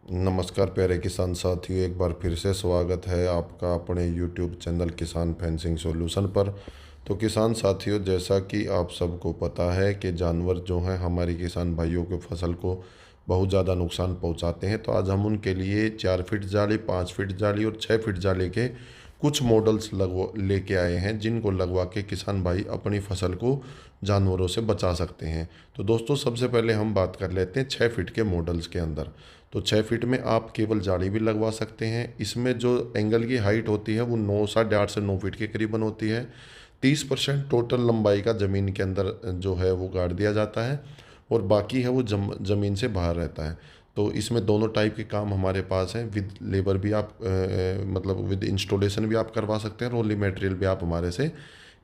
नमस्कार प्यारे किसान साथियों, एक बार फिर से स्वागत है आपका अपने यूट्यूब चैनल किसान फेंसिंग सॉल्यूशन पर। तो किसान साथियों, जैसा कि आप सबको पता है कि जानवर जो हैं हमारी किसान भाइयों के फसल को बहुत ज़्यादा नुकसान पहुंचाते हैं। तो आज हम उनके लिए 4 फीट जाली, 5 फीट जाली और 6 फीट जाली के कुछ मॉडल्स लगवा लेके आए हैं, जिनको लगवा के किसान भाई अपनी फसल को जानवरों से बचा सकते हैं। तो दोस्तों, सबसे पहले हम बात कर लेते हैं 6 फीट के मॉडल्स के अंदर। तो 6 फीट में आप केवल जाली भी लगवा सकते हैं। इसमें जो एंगल की हाइट होती है वो 9, 8.5 से 9 फीट के करीबन होती है। 30% टोटल लंबाई का ज़मीन के अंदर जो है वो गाड़ दिया जाता है, और बाकी है वो ज़मीन से बाहर रहता है। तो इसमें दोनों टाइप के काम हमारे पास हैं। विद लेबर भी आप मतलब विद इंस्टॉलेशन भी आप करवा सकते हैं, रोली मटेरियल भी आप हमारे से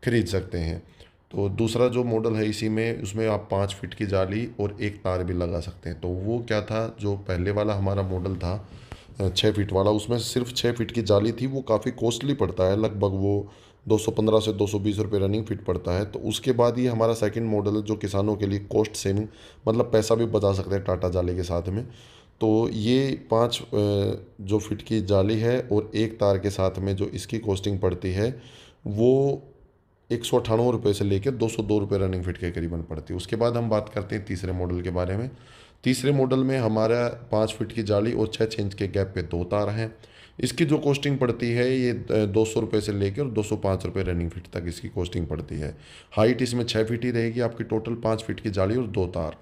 खरीद सकते हैं। तो दूसरा जो मॉडल है इसी में, उसमें आप 5 फीट की जाली और एक तार भी लगा सकते हैं। तो वो क्या था, जो पहले वाला हमारा मॉडल था 6 फीट वाला, उसमें सिर्फ 6 फीट की जाली थी। वो काफ़ी कॉस्टली पड़ता है, लगभग वो 215 से 220 रुपये रनिंग फीट पड़ता है। तो उसके बाद ये हमारा सेकंड मॉडल है, जो किसानों के लिए कॉस्ट सेविंग, मतलब पैसा भी बचा सकते हैं टाटा जाली के साथ में। तो ये 5 जो फीट की जाली है और एक तार के साथ में जो इसकी कॉस्टिंग पड़ती है वो 198 रुपये से लेकर 202 रुपये रनिंग फिट के करीबन पड़ती है। उसके बाद हम बात करते हैं तीसरे मॉडल के बारे में। तीसरे मॉडल में हमारा 5 फीट की जाली और 6 इंच के गैप पे दो तार हैं। इसकी जो कॉस्टिंग पड़ती है ये 200 रुपये से लेकर 205 रुपये रनिंग फिट तक इसकी कॉस्टिंग पड़ती है। हाइट इसमें 6 फीट ही रहेगी आपकी, टोटल 5 फीट की जाली और दो तार।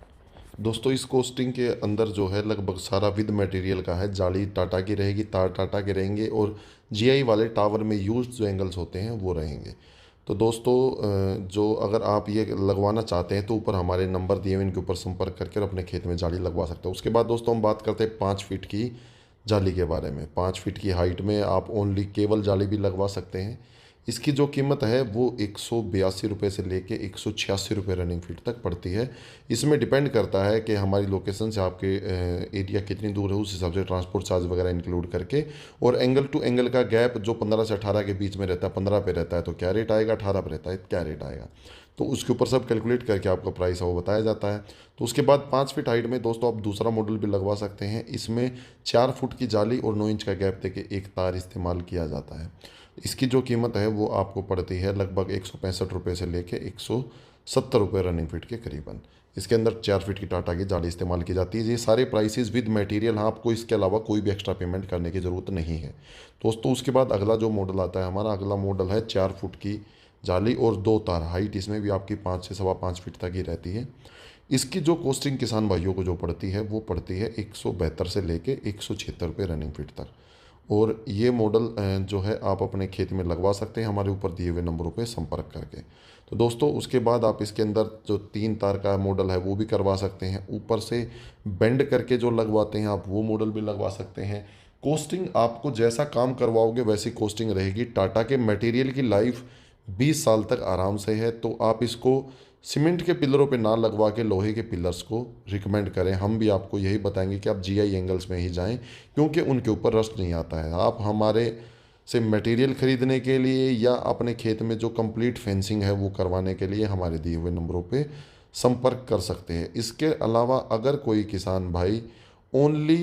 दोस्तों, इस कोस्टिंग के अंदर जो है लगभग सारा विद मटेरियल का है। जाली टाटा की रहेगी, तार टाटा के रहेंगे, और जीआई वाले टावर में यूज्ड जो एंगल्स होते हैं वो रहेंगे। तो दोस्तों, जो अगर आप ये लगवाना चाहते हैं तो ऊपर हमारे नंबर दिए हुए, इनके ऊपर संपर्क करके अपने खेत में जाली लगवा सकते हैं। उसके बाद दोस्तों हम बात करते हैं 5 फीट की जाली के बारे में। 5 फीट की हाइट में आप ओनली केबल जाली भी लगवा सकते हैं। इसकी जो कीमत है वो 182 रुपये से लेके 186 रुपये रनिंग फीट तक पड़ती है। इसमें डिपेंड करता है कि हमारी लोकेशन से आपके एरिया कितनी दूर है, उस हिसाब से ट्रांसपोर्ट चार्ज वगैरह इंक्लूड करके। और एंगल टू एंगल का गैप जो 15 से 18 के बीच में रहता है, 15 पे रहता है तो क्या रेट आएगा, 18 पे रहता है क्या रेट आएगा। तो उसके ऊपर सब कैलकुलेट करके आपका प्राइस है वो बताया जाता है। तो उसके बाद 5 फीट हाइट में दोस्तों आप दूसरा मॉडल भी लगवा सकते हैं। इसमें 4 फुट की जाली और 9 इंच का गैप देके एक तार इस्तेमाल किया जाता है। इसकी जो कीमत है वो आपको पड़ती है लगभग 165 रुपये से लेके 170 रुपये रनिंग फीट के करीबन। इसके अंदर 4 फीट की टाटा की जाली इस्तेमाल की जाती है। ये सारे प्राइसेस विद मटेरियल, हाँ, आपको इसके अलावा कोई भी एक्स्ट्रा पेमेंट करने की ज़रूरत नहीं है दोस्तों। उसके बाद अगला जो मॉडल आता है, हमारा अगला मॉडल है 4 फुट की जाली और दो तार। हाइट इसमें भी आपकी 5 से 5.25 फीट तक ही रहती है। इसकी जो कॉस्टिंग किसान भाइयों को जो पड़ती है वो पड़ती है 172 से लेके 176 रुपये रनिंग फीट तक। और ये मॉडल जो है आप अपने खेत में लगवा सकते हैं हमारे ऊपर दिए हुए नंबरों पे संपर्क करके। तो दोस्तों, उसके बाद आप इसके अंदर जो 3 तार का मॉडल है वो भी करवा सकते हैं। ऊपर से बेंड करके जो लगवाते हैं आप, वो मॉडल भी लगवा सकते हैं। कोस्टिंग आपको जैसा काम करवाओगे वैसी कोस्टिंग रहेगी। टाटा के मटेरियल की लाइफ 20 साल तक आराम से है। तो आप इसको सीमेंट के पिलरों पे ना लगवा के लोहे के पिलर्स को रिकमेंड करें। हम भी आपको यही बताएंगे कि आप जीआई एंगल्स में ही जाएं, क्योंकि उनके ऊपर रस्ट नहीं आता है। आप हमारे से मटेरियल खरीदने के लिए या अपने खेत में जो कंप्लीट फेंसिंग है वो करवाने के लिए हमारे दिए हुए नंबरों पे संपर्क कर सकते हैं। इसके अलावा अगर कोई किसान भाई ओनली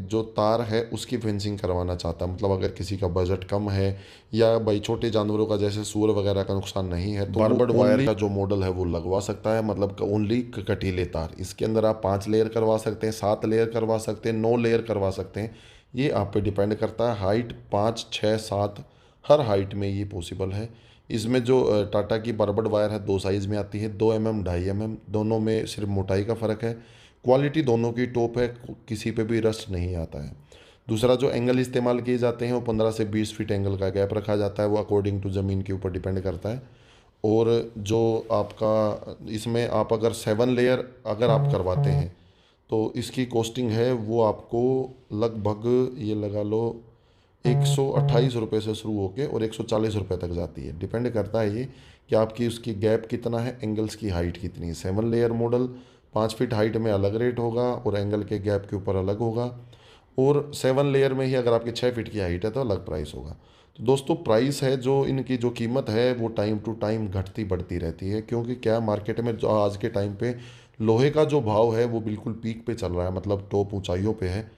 जो तार है उसकी फेंसिंग करवाना चाहता है, मतलब अगर किसी का बजट कम है या भाई छोटे जानवरों का जैसे सूअर वगैरह का नुकसान नहीं है, तो बारबड वायर का जो मॉडल है वो लगवा सकता है। मतलब ओनली कटीले तार। इसके अंदर आप 5 लेयर करवा सकते हैं, 7 लेयर करवा सकते हैं, 9 लेयर करवा सकते हैं। ये आप पे डिपेंड करता है। हाइट 5, 6, 7 हर हाइट में ये पॉसिबल है। इसमें जो टाटा की बारबड वायर है 2 साइज़ में आती है, 2 mm 2.5 mm, दोनों में सिर्फ मोटाई का फ़र्क है। क्वालिटी दोनों की टॉप है, किसी पे भी रस्ट नहीं आता है। दूसरा जो एंगल इस्तेमाल किए जाते हैं वो 15 से 20 फीट एंगल का गैप रखा जाता है। वो अकॉर्डिंग टू ज़मीन के ऊपर डिपेंड करता है। और जो आपका इसमें आप अगर 7 लेयर अगर आप करवाते हैं तो इसकी कॉस्टिंग है वो आपको लगभग ये लगा लो 128 रुपये से शुरू होके और 140 रुपये तक जाती है। डिपेंड करता है ये कि आपकी उसकी गैप कितना है, एंगल्स की हाइट कितनी है। 7 लेयर मॉडल 5 फीट हाइट में अलग रेट होगा और एंगल के गैप के ऊपर अलग होगा। और 7 लेयर में ही अगर आपकी 6 फीट की हाइट है तो अलग प्राइस होगा। तो दोस्तों, प्राइस है जो इनकी जो कीमत है वो टाइम टू टाइम घटती बढ़ती रहती है, क्योंकि क्या मार्केट में जो आज के टाइम पे लोहे का जो भाव है वो बिल्कुल पीक पे चल रहा है, मतलब टॉप ऊंचाइयों पे है।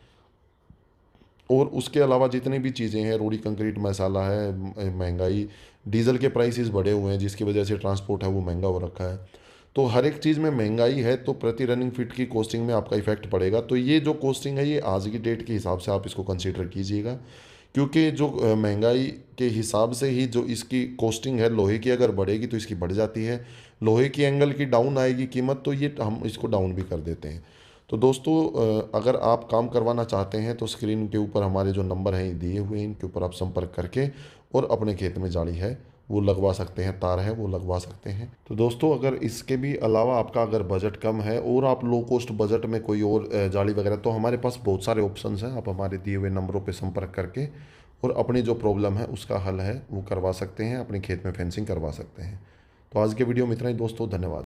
और उसके अलावा जितनी भी चीज़ें हैं, रोड़ी कंक्रीट मसाला है, महंगाई, डीजल के प्राइसेस बढ़े हुए हैं जिसकी वजह से ट्रांसपोर्ट है वो महंगा हो रखा है। तो हर एक चीज़ में महंगाई है, तो प्रति रनिंग फीट की कॉस्टिंग में आपका इफेक्ट पड़ेगा। तो ये जो कॉस्टिंग है ये आज की डेट के हिसाब से आप इसको कंसीडर कीजिएगा, क्योंकि जो महंगाई के हिसाब से ही जो इसकी कॉस्टिंग है, लोहे की अगर बढ़ेगी तो इसकी बढ़ जाती है, लोहे की एंगल की डाउन आएगी कीमत तो ये हम इसको डाउन भी कर देते हैं। तो दोस्तों अगर आप काम करवाना चाहते हैं तो स्क्रीन के ऊपर हमारे जो नंबर हैं दिए हुए हैं, इनके ऊपर आप संपर्क करके और अपने खेत में जाली है वो लगवा सकते हैं, तार है वो लगवा सकते हैं। तो दोस्तों अगर इसके भी अलावा आपका अगर बजट कम है और आप लो कॉस्ट बजट में कोई और जाली वगैरह, तो हमारे पास बहुत सारे ऑप्शंस हैं। आप हमारे दिए हुए नंबरों पे संपर्क करके और अपनी जो प्रॉब्लम है उसका हल है वो करवा सकते हैं, अपने खेत में फेंसिंग करवा सकते हैं। तो आज के वीडियो में इतना ही दोस्तों, धन्यवाद।